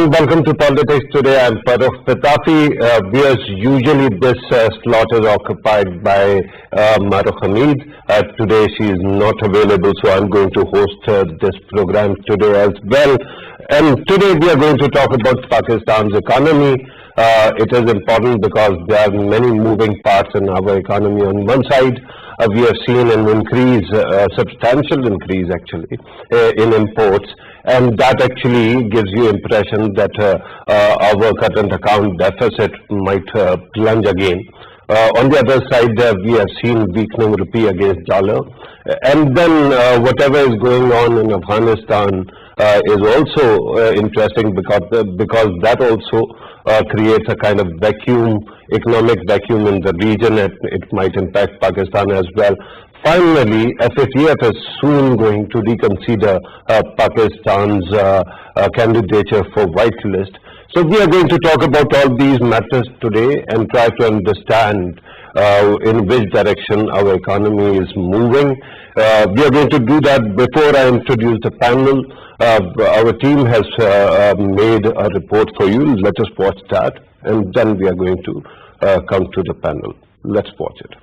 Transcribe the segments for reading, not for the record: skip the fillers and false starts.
and welcome to Politics Today. I'm Farrukh. Pitafi, as usually this slot is occupied by Maruf Hamid. Today she is not available, so I'm going to host this program today as well. And today we are going to talk about Pakistan's economy. It is important because there are many moving parts in our economy. On one side, we have seen an increase, a substantial increase actually, in imports. And that actually gives you impression that our current account deficit might plunge again. On the other side, we have seen weakening rupee against dollar. And then whatever is going on in Afghanistan is also interesting because that also creates a kind of vacuum, economic vacuum in the region. It might impact Pakistan as well. Finally, FATF is soon going to reconsider Pakistan's candidature for whitelist. So we are going to talk about all these matters today and try to understand in which direction our economy is moving. We are going to do that before I introduce the panel. Our team has made a report for you. Let us watch that, and then we are going to come to the panel. Let's watch it.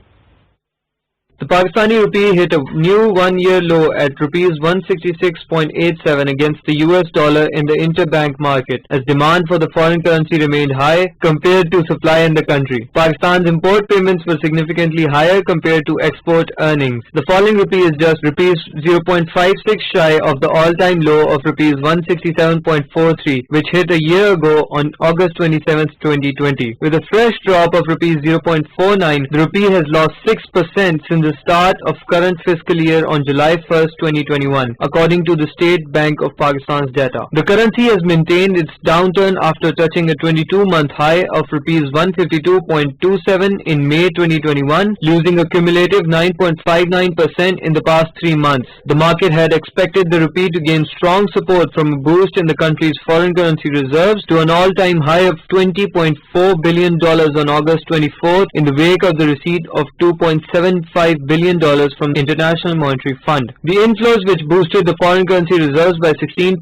The Pakistani rupee hit a new one-year low at rupees 166.87 against the US dollar in the interbank market as demand for the foreign currency remained high compared to supply in the country. Pakistan's import payments were significantly higher compared to export earnings. The falling rupee is just rupees 0.56 shy of the all-time low of rupees 167.43, which hit a year ago on August 27, 2020. With a fresh drop of rupees 0.49, the rupee has lost 6% since the start of current fiscal year on July 1st, 2021, according to the State Bank of Pakistan's data. The currency has maintained its downturn after touching a 22-month high of rupees 152.27 in May 2021, losing a cumulative 9.59% in the past 3 months. The market had expected the rupee to gain strong support from a boost in the country's foreign currency reserves to an all-time high of $20.4 billion on August 24th in the wake of the receipt of $2.75 billion from the International Monetary Fund. The inflows which boosted the foreign currency reserves by 16%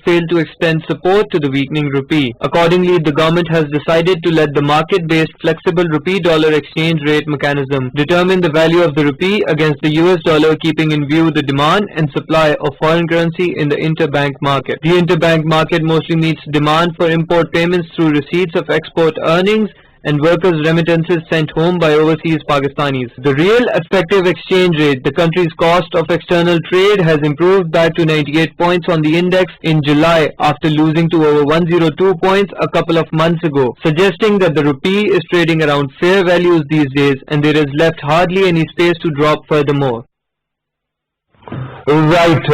failed to extend support to the weakening rupee. Accordingly, the government has decided to let the market-based flexible rupee-dollar exchange rate mechanism determine the value of the rupee against the US dollar, keeping in view the demand and supply of foreign currency in the interbank market. The interbank market mostly meets demand for import payments through receipts of export earnings and workers' remittances sent home by overseas Pakistanis. The real effective exchange rate, the country's cost of external trade, has improved back to 98 points on the index in July after losing to over 102 points a couple of months ago, suggesting that the rupee is trading around fair values these days and there is left hardly any space to drop furthermore. Right,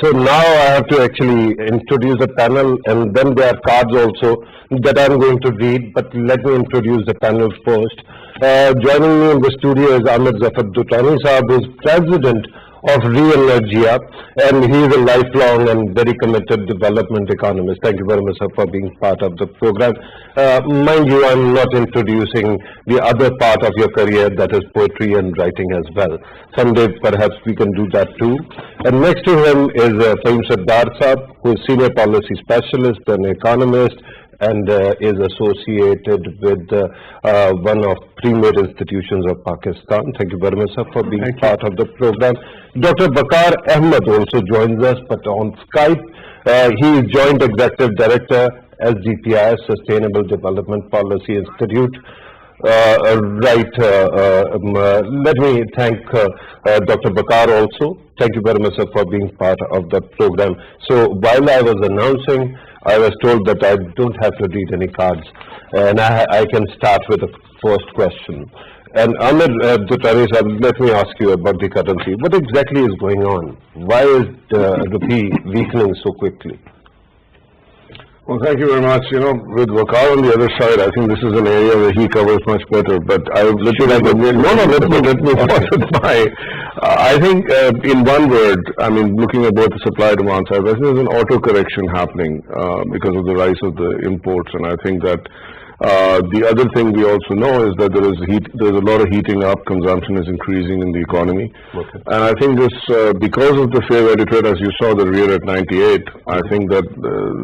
so now I have to actually introduce the panel, and then there are cards also that I'm going to read, but let me introduce the panel first. Joining me in the studio is Ahmed Zafar Dutani Saab, who is president of Re-Energia, and he is a lifelong and very committed development economist. Thank you very much, sir, for being part of the program. Mind you, I'm not introducing the other part of your career, that is poetry and writing as well. Someday perhaps we can do that too. And next to him is Fahim Sardar Saab, who is senior policy specialist and economist, and is associated with one of premier institutions of Pakistan. Thank you very much, sir, for being part of the program. Dr. Bakar Ahmed also joins us, but on Skype. He is Joint Executive Director, SDPI, Sustainable Development Policy Institute. Let me thank Dr. Bakar also. Thank you very much, sir, for being part of the program. So while I was announcing, I was told that I don't have to read any cards, and I can start with the first question. And Ahmed Dutani, let me ask you about the currency. What exactly is going on? Why is the rupee weakening so quickly? Well, thank you very much. You know, with Wakar on the other side, I think this is an area where he covers much better. But let me by. I think, in one word, I mean, looking at both the supply and demand side, I think there's an auto correction happening because of the rise of the imports, and I think that The other thing we also know is that there's a lot of heating up, consumption is increasing in the economy. Okay. And I think this, because of the fair value trade, as you saw the real at 98, I think that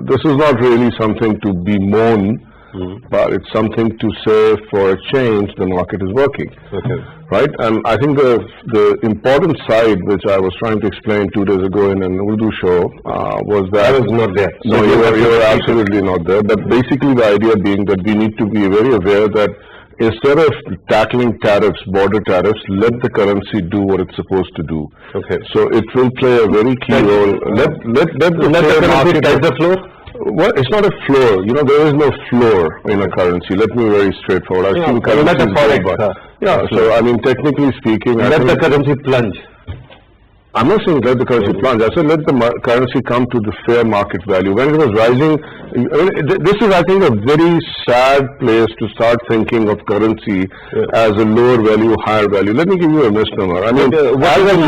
this is not really something to bemoan, but it's something to say for a change the market is working. Okay. Right? And I think the important side which I was trying to explain 2 days ago in an Urdu show was that... I was not there. No, you were absolutely not there. But basically the idea being that we need to be very aware that instead of tackling tariffs, border tariffs, let the currency do what it's supposed to do. Okay. So it will play a very key role. Let the currency touch the floor? Well, it's not a floor. You know, there is no floor in a currency. Let me be very straightforward. I've seen currencies go by. Yeah, so I mean, technically speaking, let the currency plunge. I'm not saying let the currency plunge. I said let the currency come to the fair market value. When it was rising, this is, I think, a very sad place to start thinking of currency as a lower value, higher value. Let me give you a misnomer. I mean, what is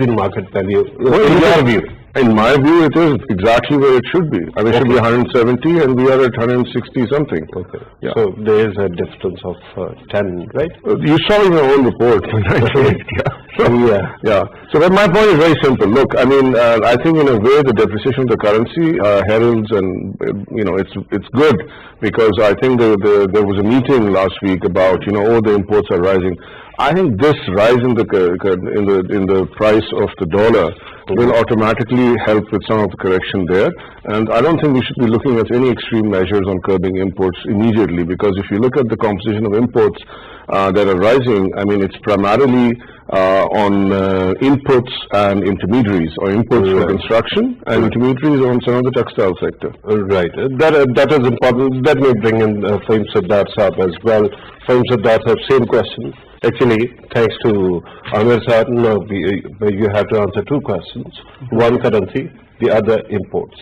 the market value? In your view? In my view, it is exactly where it should be. I mean, it should be 170 and we are at 160 something. Okay. Yeah. So there is a difference of 10, right? You saw in your own report. Yeah. So but my point is very simple. Look, I mean, I think in a way the depreciation of the currency heralds and, you know, it's good because I think there was a meeting last week about, you know, the imports are rising. I think this rise in the price of the dollar will automatically help with some of the correction there. And I don't think we should be looking at any extreme measures on curbing imports immediately, because if you look at the composition of imports that are rising, I mean, it's primarily on inputs and intermediaries, or inputs for construction and intermediaries on some of the textile sector. Right. That is important. Let me bring in Fahim Siddharth Saab as well. Fahim Siddharth Saab, same question. Actually, thanks to Amir Saab, you have to answer two questions. One currency, the other imports.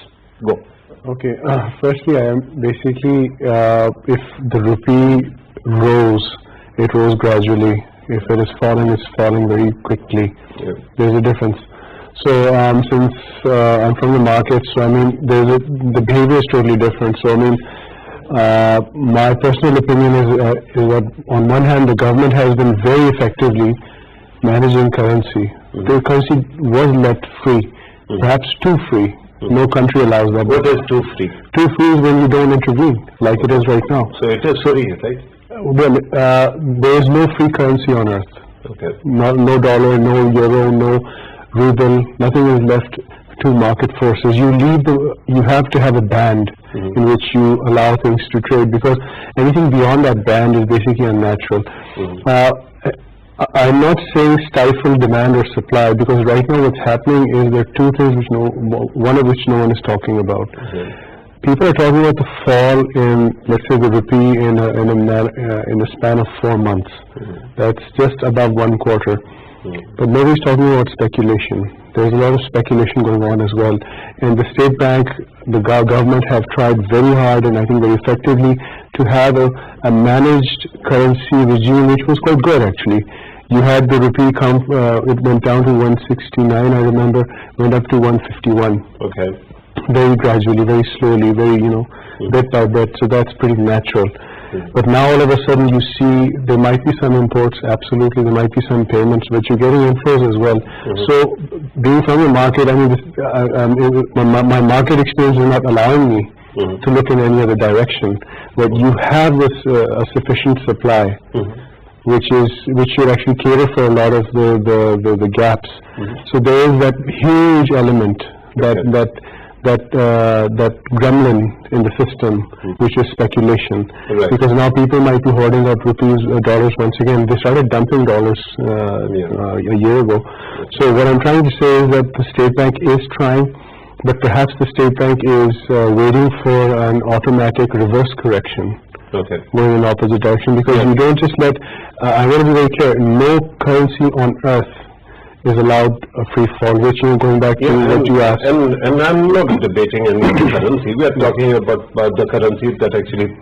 Go. Okay. Firstly, I am basically, if the rupee rose, it rose gradually. If it is falling, it's falling very quickly. Yeah. There's a difference. So since I'm from the market, so I mean, the behavior is totally different. So I mean, my personal opinion is that on one hand, the government has been very effectively managing currency. The currency was left free, perhaps too free. No country allows that. What is too free? Too free is when you don't intervene, like it is right now. So it is free, right? Well, there is no free currency on earth. Okay. No dollar, no euro, no ruble. Nothing is left to market forces. You have to have a band in which you allow things to trade, because anything beyond that band is basically unnatural. I'm not saying stifle demand or supply, because right now what's happening is there are two things which one of which no one is talking about. People are talking about the fall in, let's say, the rupee in a span of 4 months. That's just above 1 quarter. But nobody's talking about speculation. There's a lot of speculation going on as well. And the state bank, the government have tried very hard, and I think very effectively, to have a managed currency regime, which was quite good actually. You had the rupee it went down to 169, I remember, went up to 151. Okay. Very gradually, very slowly, very, bit by bit. So that's pretty natural. But now all of a sudden you see there might be some imports, absolutely, there might be some payments, but you're getting inflows as well. So being from the market, I mean, my market experience is not allowing me to look in any other direction. But you have this a sufficient supply, which should actually cater for a lot of the gaps. So there is that huge element that gremlin in the system, which is speculation. Right. Because now people might be hoarding up dollars once again. They started dumping dollars a year ago. So what I'm trying to say is that the state bank is trying, but perhaps the state bank is waiting for an automatic reverse correction. Okay. Going in the opposite direction, because you don't just let, I want to be very clear, no currency on earth is allowed a free fall, which going back to what you asked. And I'm not debating any currency. We are talking about the currency that actually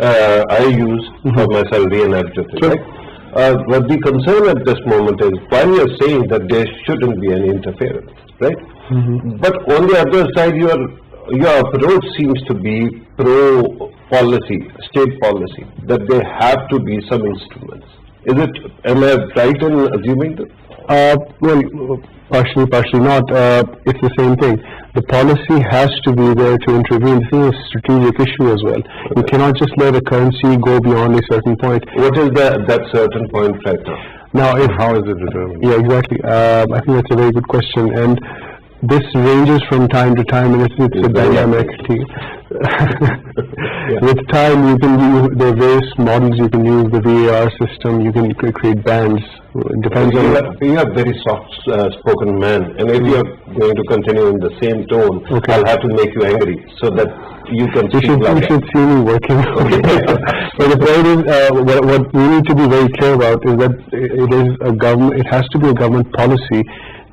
I use for my salary and everything. Sure. Right? But the concern at this moment is, while you're saying that there shouldn't be any interference, right? But on the other side, you are your approach seems to be pro-policy, state policy, that there have to be some instruments. Am I right in assuming that? Well, partially not. It's the same thing. The policy has to be there to intervene. This is a strategic issue as well. You cannot just let a currency go beyond a certain point. What is that certain point right now? Now, How is it determined? yeah, exactly. I think that's a very good question, and this ranges from time to time, and it's a dynamic thing. With time, you can use the various models. You can use the VAR system. You can create bands. It depends on. You are very soft-spoken man, and if you are going to continue in the same tone, Okay. I'll have to make you angry so that you can You speak should louder. see me working. But the point is, what we need to be very clear about is that it is a government. It has to be a government policy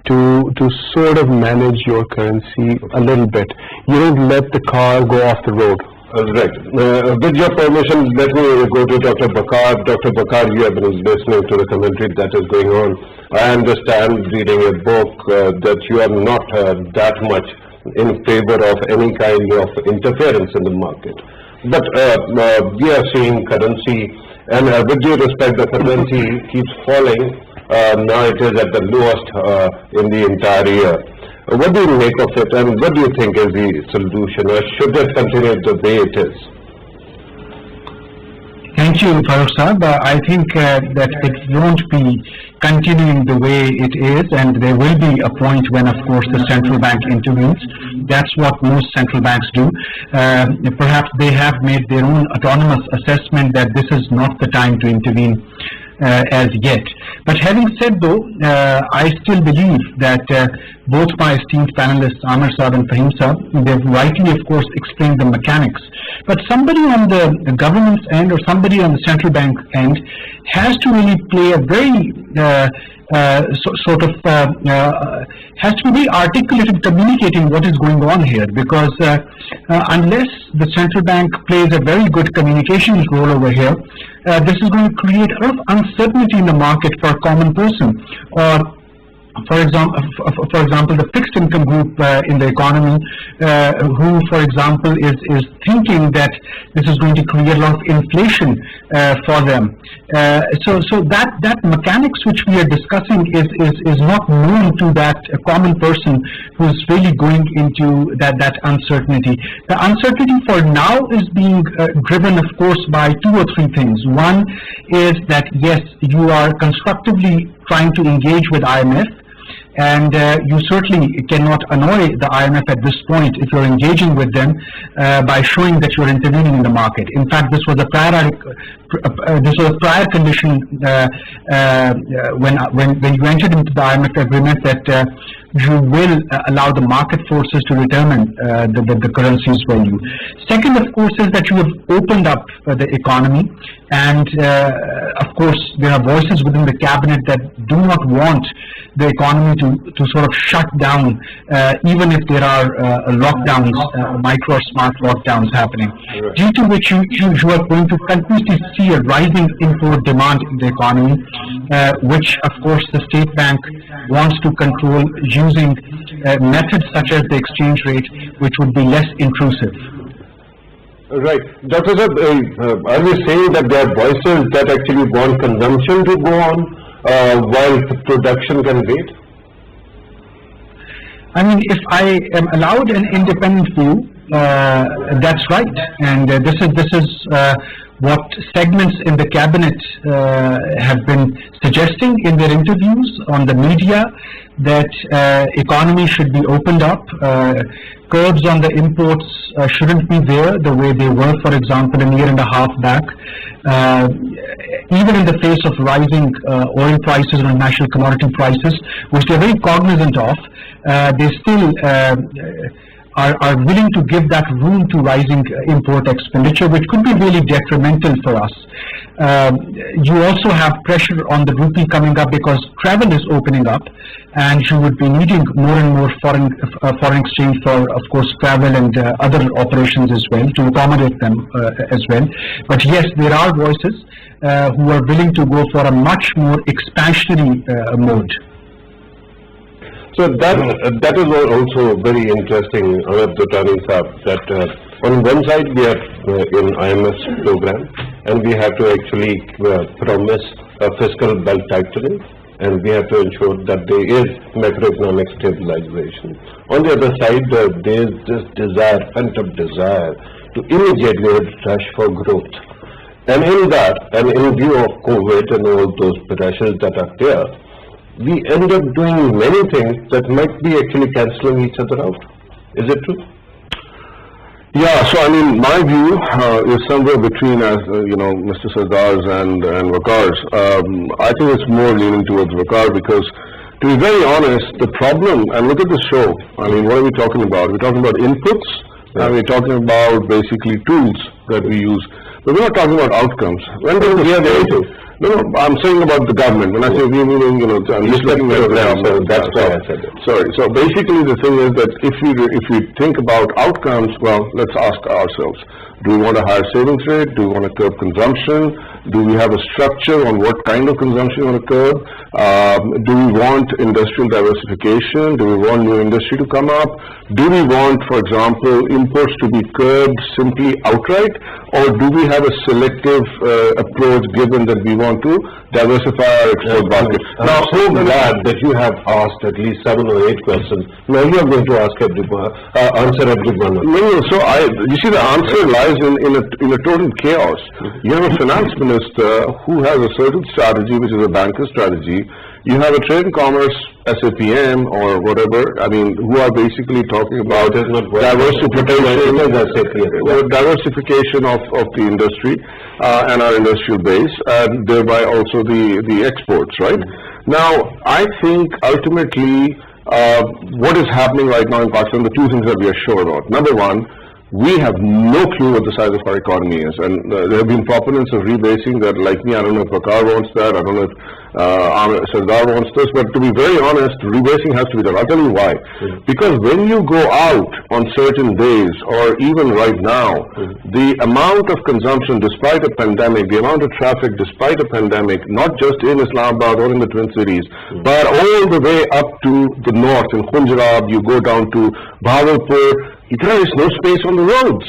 to sort of manage your currency a little bit. You don't let the car go off the road. Right. With your permission, let me go to Dr. Bakar. Dr. Bakar, you have been listening to the commentary that is going on. I understand, reading a book, that you are not that much in favor of any kind of interference in the market. But we are seeing currency, and with due respect, the currency keeps falling. Now it is at the lowest in the entire year. What do you make of it, and what do you think is the solution, or should it continue the way it is? Thank you, Farrukh Sahab. I think that it won't be continuing the way it is, and there will be a point when, of course, the central bank intervenes. That's what most central banks do. Perhaps they have made their own autonomous assessment that this is not the time to intervene as yet. But having said though, I still believe that both my esteemed panelists, Amir Saab and Fahim Saab, they've rightly, of course, explained the mechanics. But somebody on the government's end or somebody on the central bank end has to really play a very has to be articulate in communicating what is going on here, because unless the central bank plays a very good communications role over here, this is going to create a lot of uncertainty in the market for a common person, or for example, the fixed income group in the economy, who, for example, is thinking that this is going to create a lot of inflation for them. So that mechanics which we are discussing is not known to that common person who is really going into that uncertainty. The uncertainty for now is being driven, of course, by two or three things. One is that yes, you are constructively trying to engage with IMF, and you certainly cannot annoy the IMF at this point if you're engaging with them by showing that you're intervening in the market. In fact, this was a prior condition when you entered into the IMF agreement, that you will allow the market forces to determine the currency's value. Second, of course, is that you have opened up the economy, and of course there are voices within the cabinet that do not want the economy to sort of shut down, even if there are lockdowns, micro or smart lockdowns happening, due to which you are going to continuously see a rising import demand in the economy, which of course the state bank wants to control using methods such as the exchange rate, which would be less intrusive. Right. Dr. Saab, are we saying that there are voices that actually want consumption to go on while production can wait? I mean, if I am allowed an independent view, that's right, and this is what segments in the cabinet have been suggesting in their interviews on the media, that economy should be opened up, curbs on the imports shouldn't be there the way they were, for example, a year and a half back. Even in the face of rising oil prices and international commodity prices, which they're very cognizant of, they still are willing to give that room to rising import expenditure, which could be really detrimental for us. You also have pressure on the rupee coming up because travel is opening up, and you would be needing more and more foreign exchange for, of course, travel and other operations as well, to accommodate them as well. But yes, there are voices who are willing to go for a much more expansionary mode. So that is also very interesting, that on one side we are in IMF's program, and we have to actually promise a fiscal belt tightening, and we have to ensure that there is macroeconomic stabilization. On the other side, there is this desire, pent-up desire, to immediately rush for growth. And in that, and in view of COVID and all those pressures that are there, we end up doing many things that might be actually cancelling each other out. Is it true? Yeah, so I mean, my view is somewhere between, as Mr. Sardar's and Waqar's. I think it's more leaning towards Waqar because, to be very honest, the problem, and look at the show, I mean, what are we talking about? We're talking about inputs, and we're talking about basically tools that we use, but we're not talking about outcomes. When do we have No, I'm saying about the government. When I say we, meaning, I'm just looking at it now, so that's why I said it. Sorry. So basically the thing is that if we think about outcomes, well, let's ask ourselves, do we want a higher savings rate? Do we want to curb consumption? Do we have a structure on what kind of consumption we want to curb? Do we want industrial diversification? Do we want new industry to come up? Do we want, for example, imports to be curbed simply outright? Or do we have a selective approach given that we want to diversify our export basket? Now, I'm so glad that you have asked at least 7 or 8 questions. Now you are going to answer every one. No, so you see the answer lies in a total chaos. You have a finance minister who has a certain strategy, which is a banker strategy. You have a trade and commerce SAPM or whatever, I mean, who are basically talking about diversification of the industry and our industrial base, and thereby also the exports, right? Now, I think ultimately what is happening right now in Pakistan, the two things that we are sure about. Number one, we have no clue what the size of our economy is, and there have been proponents of rebasing that, like me, I don't know if Waqar wants that, I don't know if Sardar wants this, but to be very honest, rebasing has to be done. I'll tell you why. Because when you go out on certain days, or even right now, the amount of consumption despite a pandemic, the amount of traffic despite a pandemic, not just in Islamabad or in the Twin Cities, but all the way up to the north, in Khunjarab, you go down to Bahawalpur, there is no space on the roads.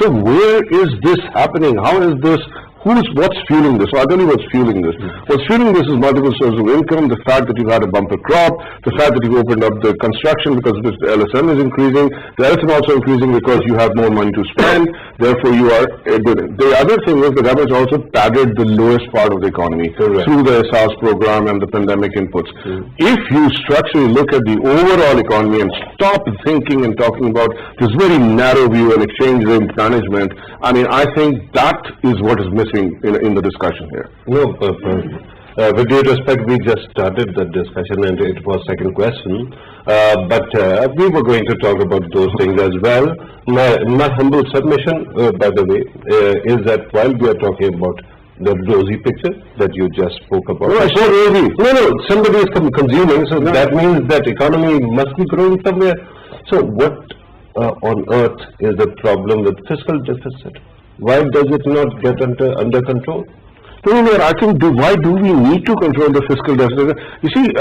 So where is this happening? How is this? What's fueling this? So I'll tell you what's fueling this. What's fueling this is multiple sources of income, the fact that you've had a bumper crop, the fact that you've opened up the construction because the LSM is increasing, the LSM also increasing because you have more money to spend, therefore you are doing it. The other thing is the government also padded the lowest part of the economy through the SARS program and the pandemic inputs. If you structurally look at the overall economy and stop thinking and talking about this very narrow view and exchange rate management, I mean, I think that is what is missing in the discussion here. No, with due respect, we just started the discussion and it was second question, but we were going to talk about those things as well. My humble submission, by the way, is that while we are talking about the rosy picture that you just spoke about. No, it's not rosy. No, somebody is consuming, so that means that economy must be growing somewhere. So what on earth is the problem with fiscal deficit? Why does it not get under control? No, I think why do we need to control the fiscal deficit? You see,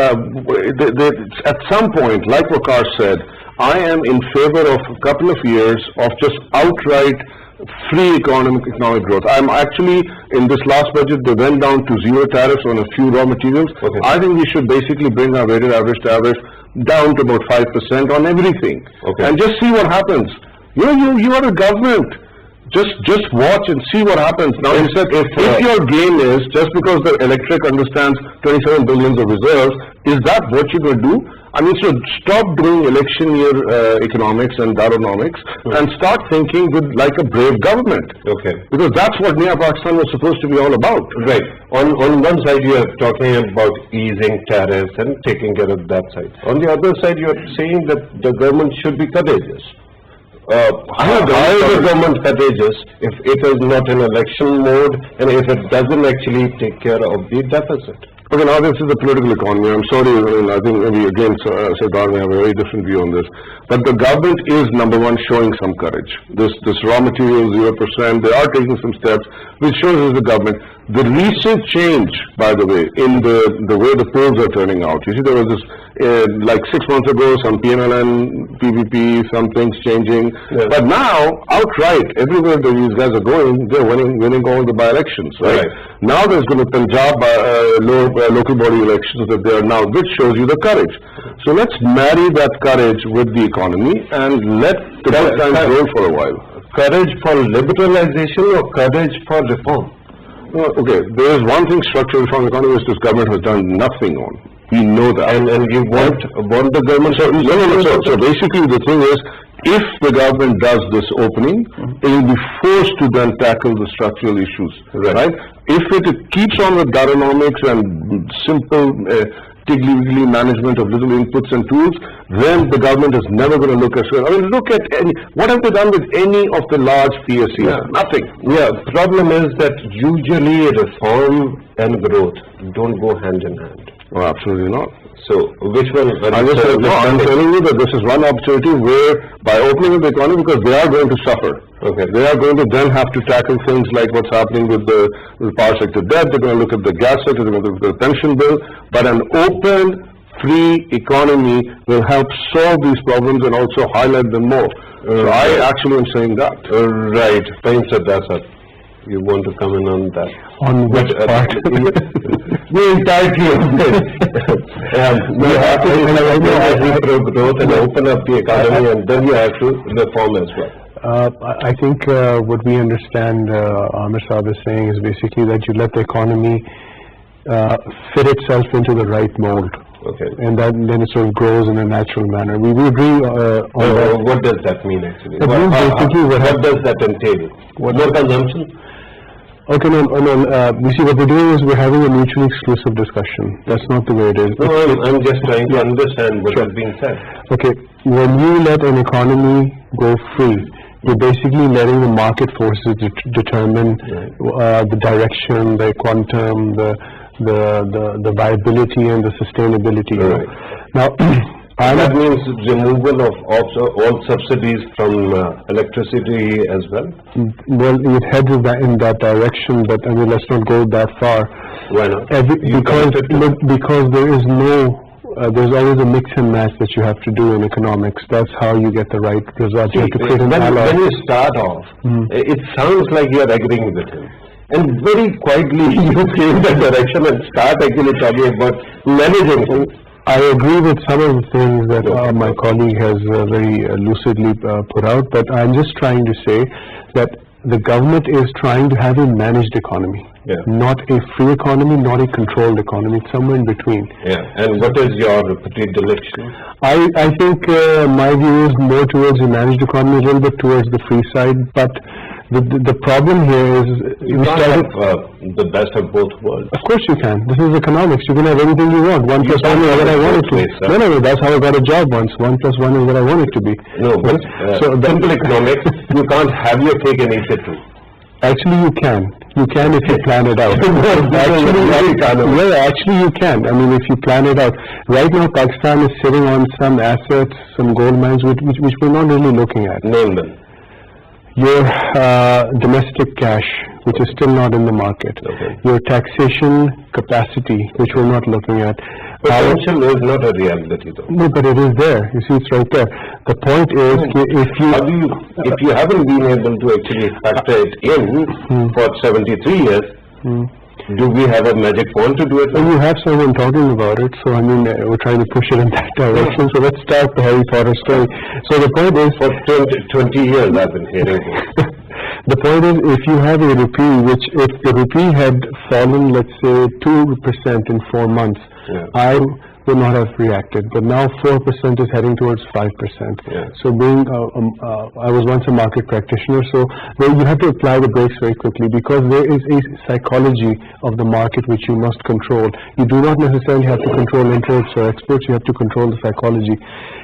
at some point, like Waqar said, I am in favor of a couple of years of just outright free economic growth. I'm actually, in this last budget, they went down to 0 tariffs on a few raw materials. I think we should basically bring our weighted average tariff down to about 5% on everything. And just see what happens. You are a government. Just watch and see what happens. Now, you said if your game is just because the electric understands 27 billion of reserves, is that what you're going to do? I mean, so stop doing election year economics and daronomics and start thinking like a brave government. Because that's what Naya Pakistan was supposed to be all about. Right. On one side, you are talking about easing tariffs and taking care of that side. On the other side, you are saying that the government should be courageous. How is the government courageous if it is not in election mode and if it doesn't actually take care of the deficit? Okay, now this is the political economy. I'm sorry, I think maybe again Sardar may have a very different view on this. But the government is, number one, showing some courage. This raw material 0%, they are taking some steps, which shows us the government. The recent change, by the way, in the way the polls are turning out. You see, there was this, like 6 months ago, some PMLN, PVP, some things changing. Yeah. But now, outright, everywhere that these guys are going, they're winning all the by-elections, right? Now there's going to be Punjab local body elections that they are now, which shows you the courage. So let's marry that courage with the economy and let the good times roll for a while. Courage for liberalization or courage for reform? Okay, there is one thing structural reform economy which this government has done nothing on. We know that. And you want the government... So basically the thing is, if the government does this opening, it will be forced to then tackle the structural issues, right? If it keeps on with Daronomics and simple tiggly-wiggly management of little inputs and tools, then the government is never going to look at... I mean, look at what have they done with any of the large PSCs? Yeah. Nothing. Yeah, problem is that usually reform and growth don't go hand in hand. Oh, absolutely not. So, which one? I'm telling you that this is one opportunity where, by opening up the economy, because they are going to suffer. Okay. They are going to then have to tackle things like what's happening with the power sector debt. They're going to look at the gas sector. They're going to look at the pension bill. But an open, free economy will help solve these problems and also highlight them more. So I actually am saying that. Right. Fine, Sir. You want to comment on that? On which part? The entirety of it. You have to growth and open up the economy, and then you have to reform as well. I think what we understand Amir Saab is saying is basically that you let the economy fit itself into the right mold. Okay. And then it sort of grows in a natural manner. We agree on that. What does that mean actually? It means basically what does that entail? More consumption? Okay, no. You see, what we're doing is we're having a mutually exclusive discussion. That's not the way it is. No, I'm just trying to understand what is being said. Okay, when you let an economy go free, you're basically letting the market forces determine the direction, the quantum, the viability and the sustainability. Right. Now, that means removal of all subsidies from electricity as well? Well, it heads in that direction, but I mean, let's not go that far. Why not? Because there is no, there's always a mix and match that you have to do in economics. That's how you get the right results. You have to create an alloy. When you start off, it sounds like you are agreeing with him. And very quietly you change the direction and start actually talking about managing things. I agree with some of the things that my colleague has very lucidly put out, but I'm just trying to say that the government is trying to have a managed economy, not a free economy, not a controlled economy. It's somewhere in between. Yeah. And what is your predilection? I think my view is more towards a managed economy, a little bit towards the free side, but the problem here is you can't have the best of both worlds. Of course you can. This is economics. You can have anything you want. 1 plus 1 is what I want it to be. No, that's how I got a job once. 1 plus 1 is what I want it to be. No, but simple economics, you can't have your cake and eat it too. Actually, you can. You can if you plan it out. Actually, you can. I mean, if you plan it out. Right now, Pakistan is sitting on some assets, some gold mines, which we're not really looking at. Name them. Your domestic cash, which is still not in the market. Okay. Your taxation capacity, which we're not looking at. Potential is not a reality though. No, but it is there. You see, it's right there. The point is, if you haven't been able to actually factor it in for 73 years, do we have a magic wand to do it? Well, you have someone talking about it, so I mean, we're trying to push it in that direction. So let's start the Harry Potter story. So the point is, for 20 years I've been hearing this. The point is, if you have a rupee, which if the rupee had fallen, let's say 2% in 4 months, I would not have reacted. But now 4% is heading towards 5%. So being, I was once a market practitioner, so you have to apply the brakes very quickly because there is a psychology of the market which you must control. You do not necessarily have to control imports or exports, you have to control the psychology.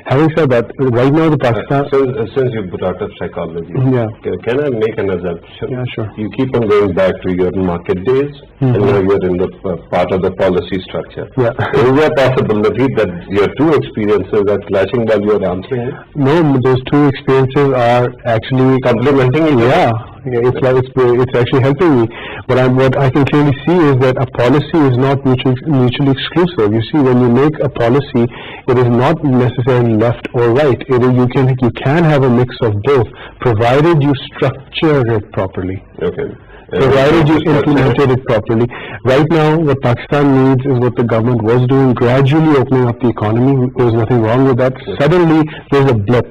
Having said that, right now the Pakistan... Since you brought up psychology, can I make an assumption? Yeah, sure. You keep on going back to your market days, and now you're in the part of the policy structure. Yeah. Is there a possibility that your two experiences are clashing while you're answering it? No, those two experiences are actually complementing each other. Yeah, it's actually helping me. What I can clearly see is that a policy is not mutually exclusive. You see, when you make a policy, it is not necessarily left or right. You can have a mix of both, provided you structure it properly. Okay. Provided you implemented it properly. Right now, what Pakistan needs is what the government was doing, gradually opening up the economy. There's nothing wrong with that. Suddenly, there's a blip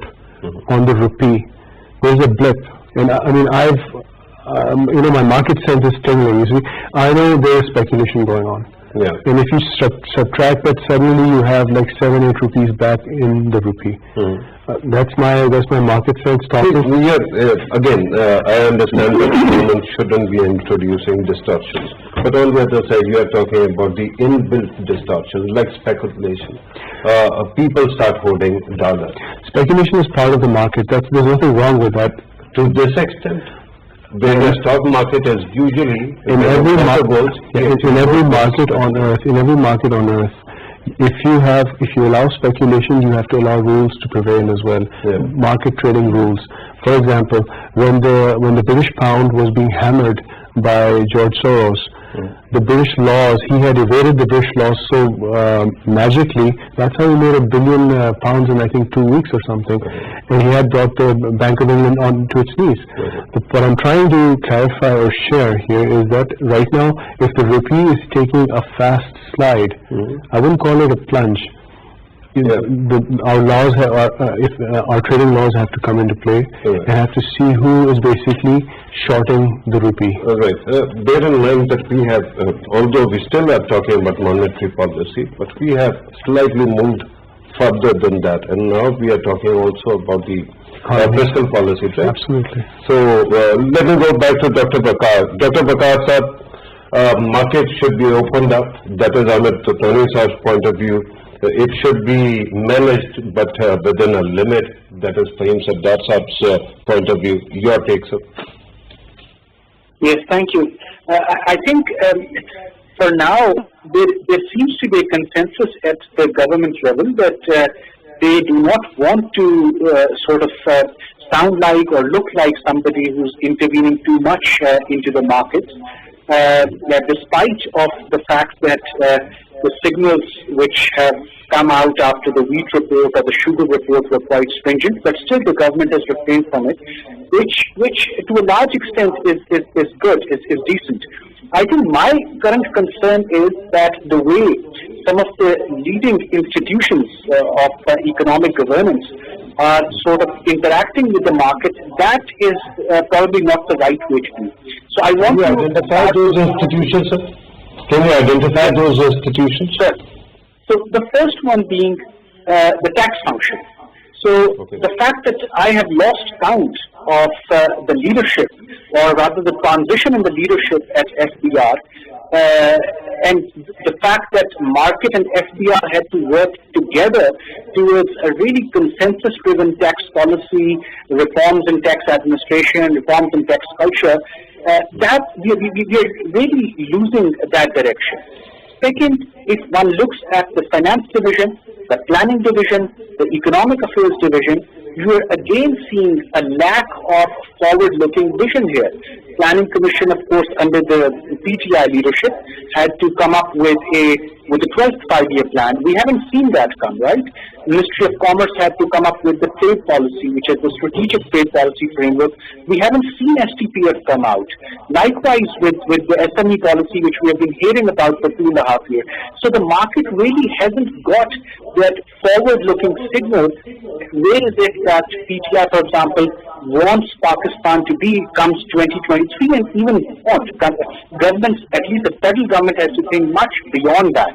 on the rupee. There's a blip. And I mean, my market sense is tingling. You see, I know there is speculation going on. Yeah. And if you subtract that, suddenly you have like 7-8 rupees back in the rupee. That's my market sense talking. Again, I understand that government shouldn't be introducing distortions, but on the other side, you are talking about the inbuilt distortions like speculation. People start holding dollars. Speculation is part of the market. There's nothing wrong with that. To this extent, the stock market is usually in every market on earth. If you allow speculation, you have to allow rules to prevail as well. Yeah. Market trading rules. For example, when the British pound was being hammered by George Soros, the British laws, he had evaded the British laws so magically. That's how he made £1 billion in I think 2 weeks or something, and he had brought the Bank of England on to its knees. But what I'm trying to clarify or share here is that right now, if the rupee is taking a fast slide, I wouldn't call it a plunge. Our laws, our trading laws have to come into play and have to see who is basically shorting the rupee. All right. Bear in mind that we have, although we still are talking about monetary policy, but we have slightly moved further than that, and now we are talking also about the fiscal policy, right? Absolutely. So let me go back to Dr. Bakar. Dr. Bakar sir, market should be opened up. That is Amit Tani's point of view. It should be managed, but within a limit. That is Fahim Sardar's point of view. Your take, sir. Yes, thank you. I think for now, there seems to be a consensus at the government level that they do not want to sound like or look like somebody who's intervening too much into the markets, despite of the fact that the signals which have come out after the wheat report or the sugar report were quite stringent, but still the government has refrained from it, which to a large extent is good, is decent. I think my current concern is that the way some of the leading institutions of economic governance are sort of interacting with the market, that is probably not the right way to do. So I want to identify those institutions, sir. Can you identify those institutions? Sure. So the first one being the tax function. So the fact that I have lost count of the leadership, or rather the transition in the leadership at FBR, and the fact that market and FBR had to work together towards a really consensus-driven tax policy, reforms in tax administration, reforms in tax culture, that we are really losing that direction. Second, if one looks at the finance division, the planning division, the economic affairs division, you are again seeing a lack of forward-looking vision here. Planning Commission, of course, under the PTI leadership, had to come up with the 12th five-year plan. We haven't seen that come, right? Ministry of Commerce had to come up with the trade policy, which is the strategic trade policy framework. We haven't seen STPF come out. Likewise with the SME policy, which we have been hearing about for 2.5 years. So the market really hasn't got that forward-looking signal. Where is it that PTI, for example, wants Pakistan to be comes 2023, and even beyond? Governments, at least the federal government, has to think much beyond that.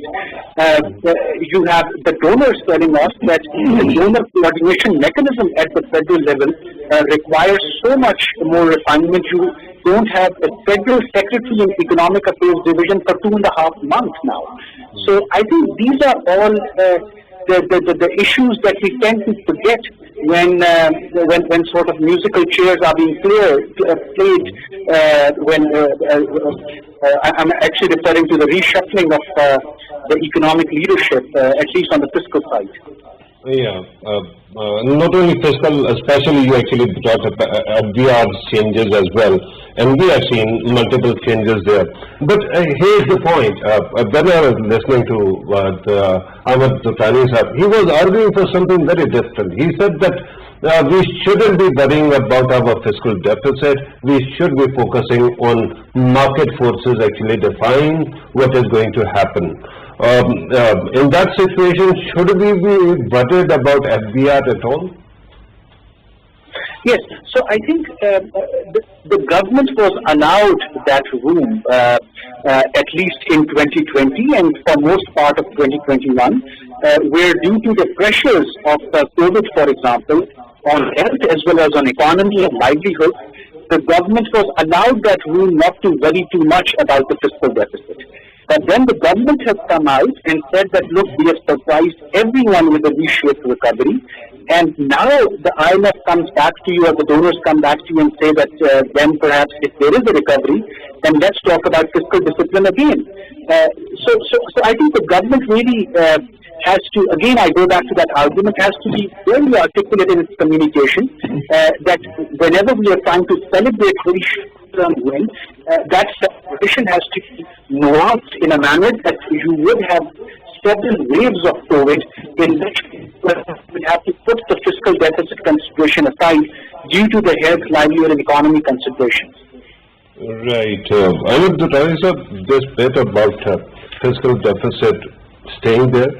You have the donors telling us that the donor coordination mechanism at the federal level requires so much more refinement. You don't have a federal secretary in economic affairs division for 2.5 months now. So I think these are all the issues that we tend to forget when sort of musical chairs are being played. I'm actually referring to the reshuffling of the economic leadership, at least on the fiscal side. Yeah, not only fiscal, especially you actually brought up FDR changes as well, and we have seen multiple changes there. But here's the point, when I was listening to Ahmed Dutani sahab, he was arguing for something very different. He said that we shouldn't be worrying about our fiscal deficit, we should be focusing on market forces actually define what is going to happen. In that situation, should we be worried about FDR at all? Yes, so I think the government was allowed that room at least in 2020 and for most part of 2021, where due to the pressures of COVID, for example, on health as well as on economy and livelihood, the government was allowed that room not to worry too much about the fiscal deficit. But then the government has come out and said that, look, we have surprised everyone with a V-shaped recovery. And now the IMF comes back to you, or the donors come back to you and say that then perhaps if there is a recovery, then let's talk about fiscal discipline again. So I think the government really has to, again, I go back to that argument, has to be very articulate in its communication, that whenever we are trying to celebrate very short-term win, that celebration has to be nuanced in a manner that you would have several waves of COVID in which we have to put the fiscal deficit consideration aside due to the health, livelihood and economy considerations. Right. Ahmed Dutani sir, this bit about fiscal deficit staying there,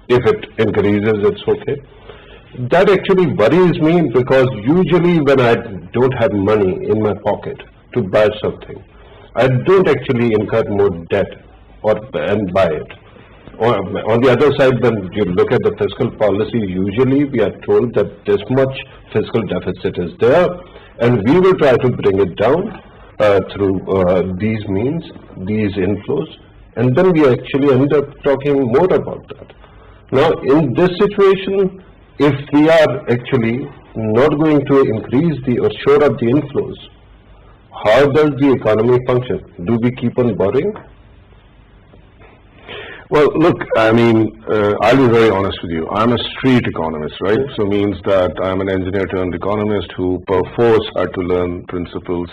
if it increases, it's okay. That actually worries me because usually when I don't have money in my pocket to buy something, I don't actually incur more debt and buy it. Or on the other side, when you look at the fiscal policy, usually we are told that this much fiscal deficit is there and we will try to bring it down through these means, these inflows, and then we actually end up talking more about that. Now, in this situation, if we are actually not going to increase or shore up the inflows, how does the economy function? Do we keep on borrowing? Well, look, I mean, I'll be very honest with you. I'm a street economist, right? So means that I'm an engineer turned economist who per force had to learn principles.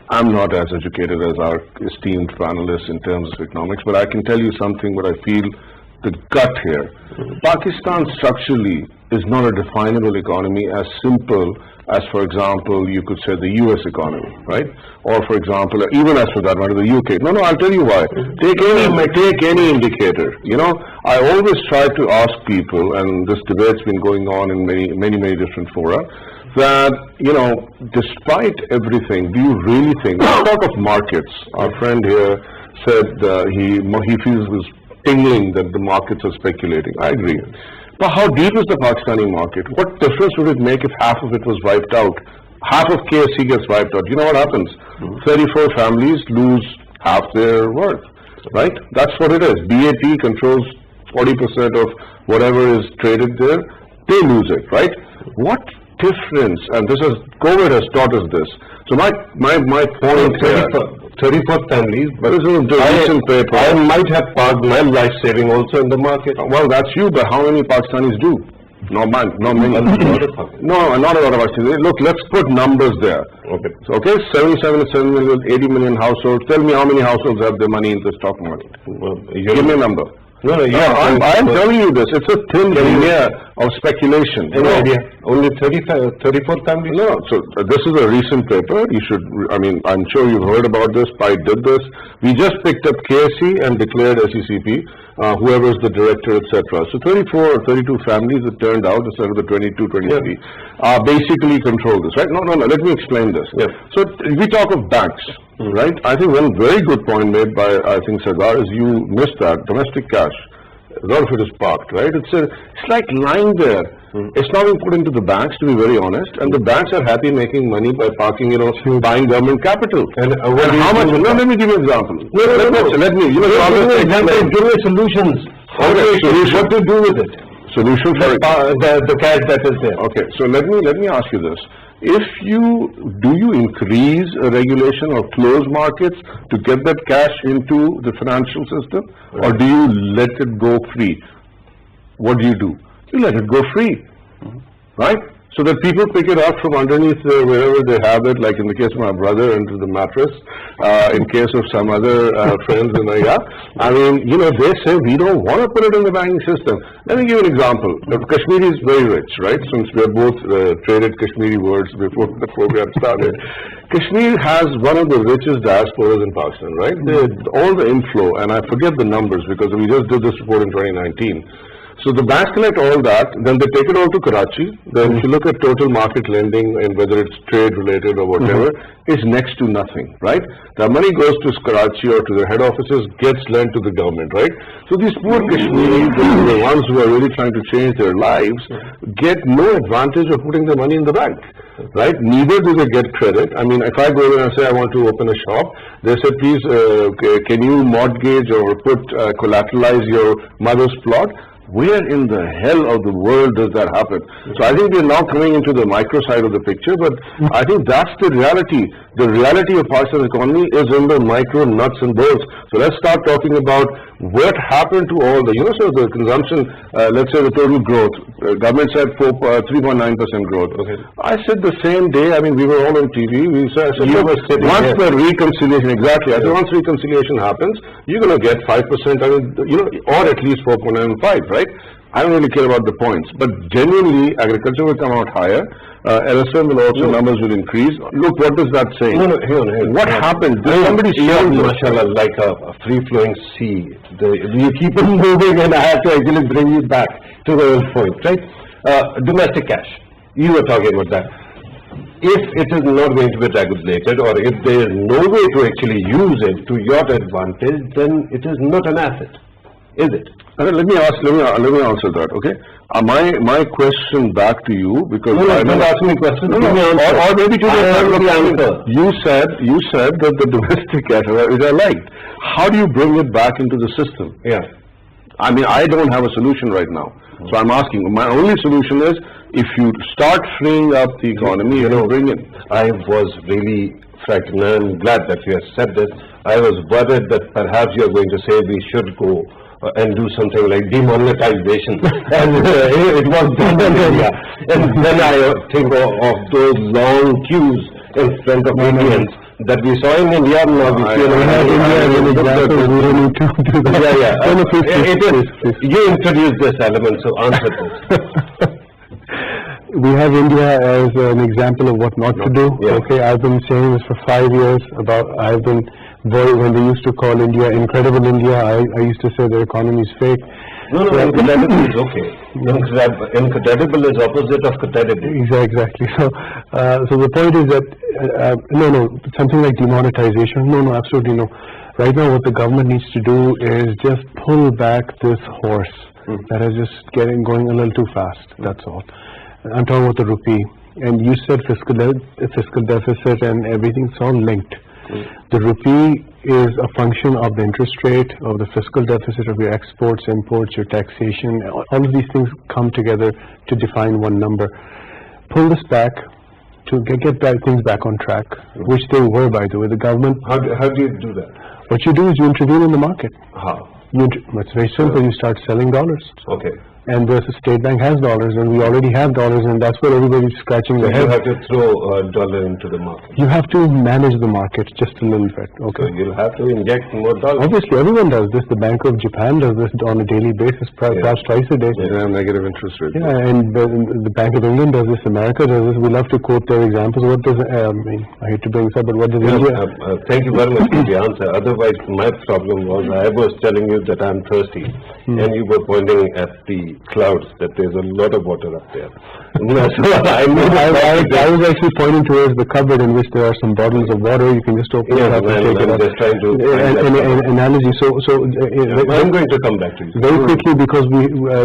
I'm not as educated as our esteemed panelists in terms of economics, but I can tell you something what I feel the gut here. Pakistan structurally is not a definable economy as simple as, for example, you could say the US economy, right? Or, for example, even as for that matter, the UK. No, I'll tell you why. Take any indicator. You know, I always try to ask people, and this debate's been going on in many different fora, that, you know, despite everything, do you really think, let's talk of markets. Our friend here said he feels this tingling that the markets are speculating. I agree. But how deep is the Pakistani market? What difference would it make if half of it was wiped out? Half of KSC gets wiped out. You know what happens? 34 families lose half their worth, right? That's what it is. BAT controls 40% of whatever is traded there. They lose it, right? What difference, and this is, COVID has taught us this. So my point here, 34 families, but I might have parked my life saving also in the market. Well, that's you, but how many Pakistanis do? Not many. No, not a lot of Pakistanis. Look, let's put numbers there. Okay, 77 million, 80 million households. Tell me how many households have their money in the stock market. Give me a number. I'm telling you this. It's a thin layer of speculation. Any idea? Only 34 families? No. So this is a recent paper. You should, I mean, I'm sure you've heard about this. Pi did this. We just picked up KSC and declared SECP, whoever is the director, etc. So 34 or 32 families, it turned out, instead of the 22, 23, basically control this, right? No. Let me explain this. Yeah. So we talk of banks. Right? I think one very good point made by, I think, Sardar, is you missed that. Domestic cash, a lot of it is parked, right? It's like lying there. It's not being put into the banks, to be very honest, and the banks are happy making money by parking, buying government capital. And how much? No, let me give you an example. Let me, give me solutions. Okay, solution. What to do with it? Solution for the cash that is there. Okay, so let me ask you this. Do you increase a regulation or close markets to get that cash into the financial system, or do you let it go free? What do you do? You let it go free, right? So that people pick it up from underneath wherever they have it, like in the case of my brother, into the mattress, in case of some other friends, I mean, they say we don't want to put it in the banking system. Let me give you an example. Kashmiri is very rich, right? Since we have both traded Kashmiri words before we got started. Kashmir has one of the richest diasporas in Pakistan, right? All the inflow, and I forget the numbers because we just did this report in 2019. So the banks collect all that, then they take it all to Karachi. Then if you look at total market lending and whether it's trade related or whatever, it's next to nothing, right? The money goes to Karachi or to their head offices, gets lent to the government, right? So these poor Kashmiris, the ones who are really trying to change their lives, get no advantage of putting their money in the bank, right? Neither do they get credit. I mean, if I go there and say I want to open a shop, they say, please, can you mortgage or collateralize your mother's plot? Where in the hell of the world does that happen? So I think we're now coming into the micro side of the picture, but I think that's the reality. The reality of Pakistan's economy is in the micro nuts and bolts. So let's start talking about what happened to all the, so the consumption, let's say the total growth. Government said 3.9% growth. Okay. I said the same day, I mean, we were all on TV, I said, once the reconciliation, exactly, I said once reconciliation happens, you're going to get 5%, I mean, or at least 4.95, right? I don't really care about the points, but genuinely, agriculture will come out higher. LSM will also, numbers will increase. Look, what does that say? Hang on. What happened? Somebody said, mashallah, like a free-flowing sea. You keep it moving, and I have to actually bring you back to the old point, right? Domestic cash. You were talking about that. If it is not going to be regulated, or if there is no way to actually use it to your advantage, then it is not an asset, is it? Let me answer that, okay? My question back to you, because don't ask me questions. or maybe to the answer. You said that the domestic cash, which I liked. How do you bring it back into the system? Yeah. I mean, I don't have a solution right now. So I'm asking. My only solution is if you start freeing up the economy, bring it. I was really frightened, and I'm glad that you have said this. I was worried that perhaps you are going to say we should go and do something like demonetization, and it was done in India. And then I think of those long queues in front of Indians that we saw in India. Now we see in India. You introduced this element, so answer this. We have India as an example of what not to do. Yeah. Okay, I've been saying this for 5 years when they used to call India Incredible India, I used to say their economy is fake. No, incredible is okay. Incredible is opposite of credible. Exactly. So the point is that, something like demonetization, no, absolutely no. Right now what the government needs to do is just pull back this horse that is just going a little too fast, that's all. I'm talking about the rupee. And you said fiscal deficit and everything, it's all linked. The rupee is a function of the interest rate, of the fiscal deficit of your exports, imports, your taxation. All of these things come together to define one number. Pull this back to get things back on track, which they were, by the way. The government... How do you do that? What you do is you intervene in the market. How? It's very simple. You start selling dollars. Okay. And the state bank has dollars, and we already have dollars, and that's where everybody's scratching their head. You have to throw a dollar into the market. You have to manage the market just a little bit. Okay. So you'll have to inject more dollars. Obviously, everyone does this. The Bank of Japan does this on a daily basis, perhaps twice a day. Yeah, negative interest rate. Yeah, and the Bank of England does this. America does this. We love to quote their examples. What does I hate to bring this up, but what does India? Thank you very much for the answer. Otherwise, my problem was I was telling you that I'm thirsty, and you were pointing at the clouds that there's a lot of water up there. I was actually pointing towards the cupboard in which there are some bottles of water. You can just open it up and take it up. Just trying to an analogy. I'm going to come back to you very quickly because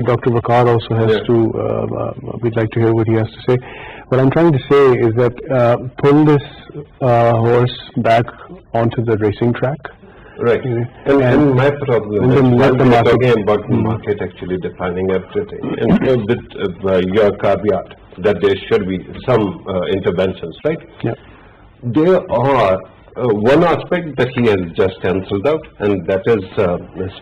Dr. Vakar also has to. We'd like to hear what he has to say. What I'm trying to say is that pull this horse back onto the racing track. Right. And my problem is talking about the market actually defining everything. And with your caveat that there should be some interventions, right? Yeah. There are one aspect that he has just cancelled out, and that is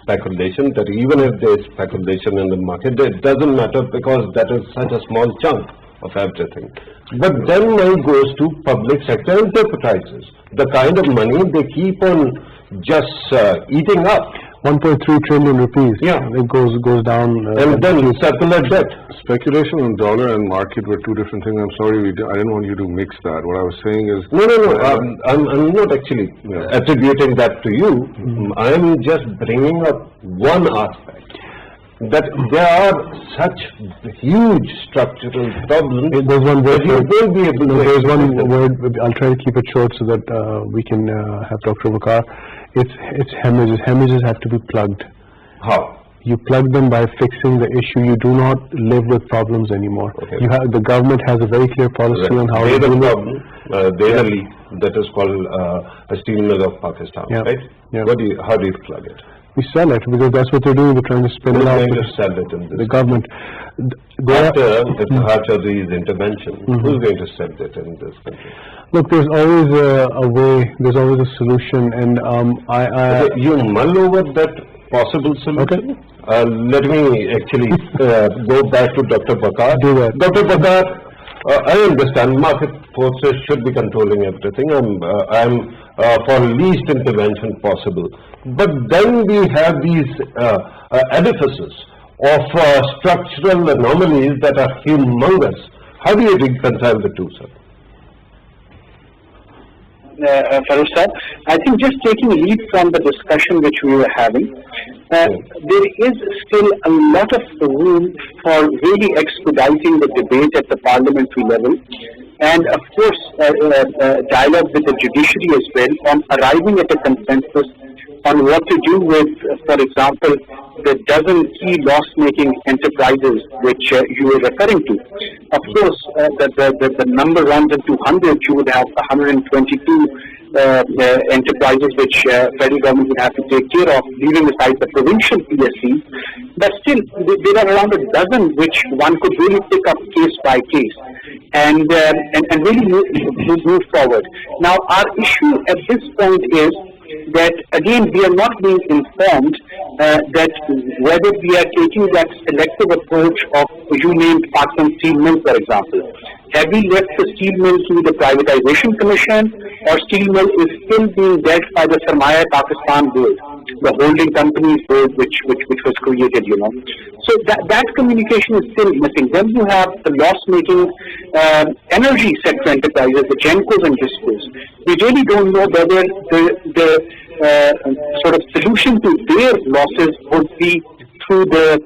speculation, that even if there is speculation in the market, it doesn't matter because that is such a small chunk of everything. But then money goes to public sector enterprises, the kind of money they keep on just eating up. 1.3 trillion rupees. Yeah. It goes down. And then circular debt. Speculation on dollar and market were two different things. I'm sorry, I didn't want you to mix that. What I was saying is... No. I'm not actually attributing that to you. I'm just bringing up one aspect. That there are such huge structural problems. There's one word. You won't be able to. There's one word. I'll try to keep it short so that we can have Dr. Vakar. It's hemorrhages. Hemorrhages have to be plugged. How? You plug them by fixing the issue. You do not live with problems anymore. Okay. The government has a very clear policy on how to There's a deal with. problem. There's a leak that is called a steel mill of Pakistan, right? Yeah. How do you plug it? We sell it because that's what they're doing. They're trying to spin Who's it out. going to sell it in this The government. After the Chauधry's intervention, who's going to sell it in this country? Look, there's always a way. There's always a solution, and You mull over that possible solution? Let me actually go back to Dr. Bakar. Do that. Dr. Bakar, I understand market forces should be controlling everything. I'm for least intervention possible. But then we have these edifices of structural anomalies that are humongous. How do you reconcile the two, sir? Farrukh sir, I think just taking a lead from the discussion which we were having, there is still a lot of room for really expediting the debate at the parliamentary level, and of course dialogue with the judiciary as well on arriving at a consensus on what to do with, for example, the dozen key loss-making enterprises which you were referring to. Of course, the number runs into hundreds. You would have 122 enterprises which federal government would have to take care of, leaving aside the provincial PSCs. But still, there are around a dozen which one could really pick up case by case and really move forward. Now, our issue at this point is that again we are not being informed that whether we are taking that selective approach of, you named Pakistan Steel Mill, for example. Have we left the steel mill to the privatization commission, or steel mill is still being dealt by the Sarmaya Pakistan board, the holding companies board which was created, you know. So that communication is still missing. Then you have the loss-making energy sector enterprises, the Gencos and Discos. We really don't know whether the sort of solution to their losses would be through the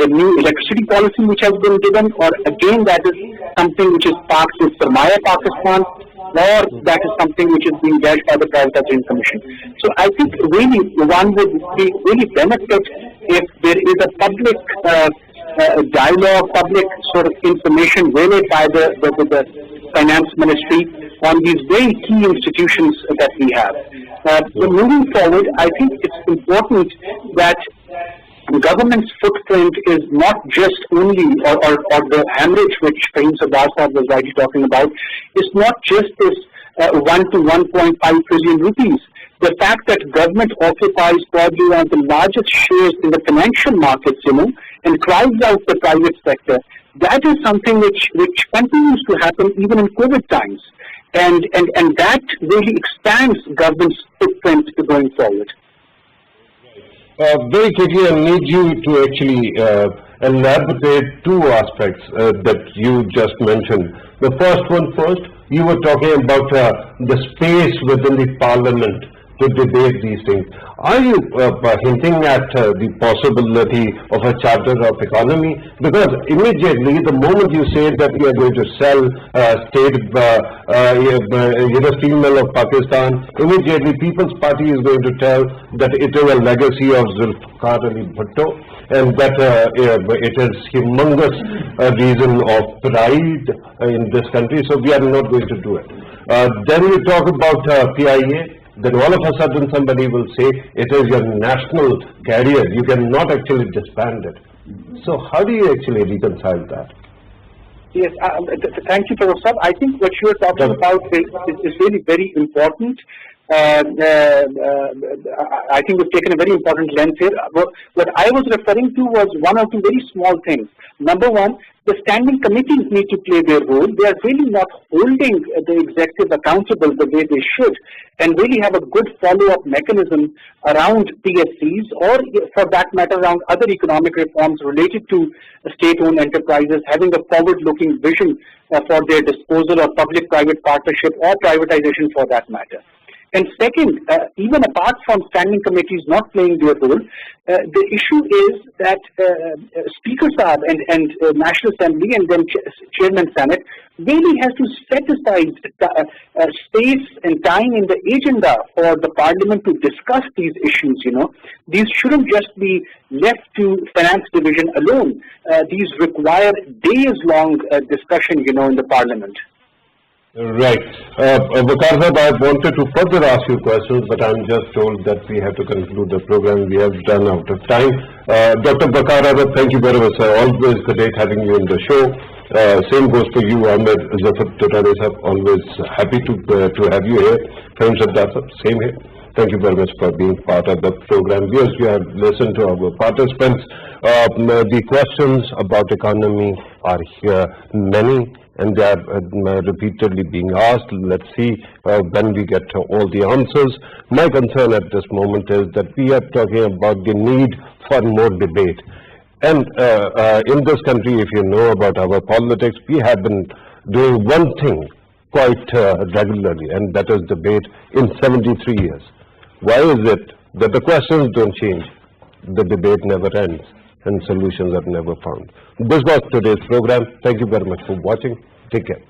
new electricity policy which has been given, or again that is something which is parked with Sarmaya Pakistan, or that is something which is being dealt by the Privatization Commission. So I think really one would be really benefit if there is a public dialogue, public sort of information relayed by the Finance Ministry on these very key institutions that we have. Moving forward, I think it's important that government's footprint is not just only, or the hemorrhage which Fahim Sardar was rightly talking about, is not just this 1 to 1.5 trillion rupees. The fact that government occupies probably one of the largest shares in the financial markets, you know, and crowds out the private sector, that is something which continues to happen even in COVID times. And that really expands government's footprint going forward. Very quickly, I need you to actually elaborate two aspects that you just mentioned. The first one first, you were talking about the space within the parliament to debate these things. Are you hinting at the possibility of a charter of economy? Because immediately, the moment you say that we are going to sell steel mill of Pakistan, immediately People's Party is going to tell that it is a legacy of Zulfikar Ali Bhutto, and that it is humongous reason of pride in this country, so we are not going to do it. Then you talk about PIA. Then all of a sudden somebody will say it is your national carrier, you cannot actually disband it. So how do you actually reconcile that? Yes, thank you, Farrukh Sahab. I think what you are talking about is really very important. I think we've taken a very important lens here. What I was referring to was one or two very small things. Number one, the standing committees need to play their role. They are really not holding the executive accountable the way they should, and really have a good follow-up mechanism around PSCs, or for that matter around other economic reforms related to state-owned enterprises, having a forward-looking vision for their disposal, or public-private partnership, or privatization for that matter. And second, even apart from standing committees not playing their role, the issue is that Speaker Saab and National Assembly and then Chairman Senate really has to set aside space and time in the agenda for the Parliament to discuss these issues. These shouldn't just be left to Finance Division alone. These require days-long discussion, in the Parliament. Right. Waqar Sahab, I wanted to further ask you questions, but I'm just told that we have to conclude the program. We have done out of time. Dr. Waqar Sahab, thank you very much, sir. Always great having you in the show. Same goes for you, Ahmed Zafar Tutani Sahab. Always happy to have you here. Friends of that, same here. Thank you very much for being part of the program. Yes, we have listened to our participants. The questions about economy are here many, and they are repeatedly being asked. Let's see when we get all the answers. My concern at this moment is that we are talking about the need for more debate. And in this country, if you know about our politics, we have been doing one thing quite regularly, and that is debate in 73 years. Why is it that the questions don't change, the debate never ends, and solutions are never found? This was today's program. Thank you very much for watching. Take care.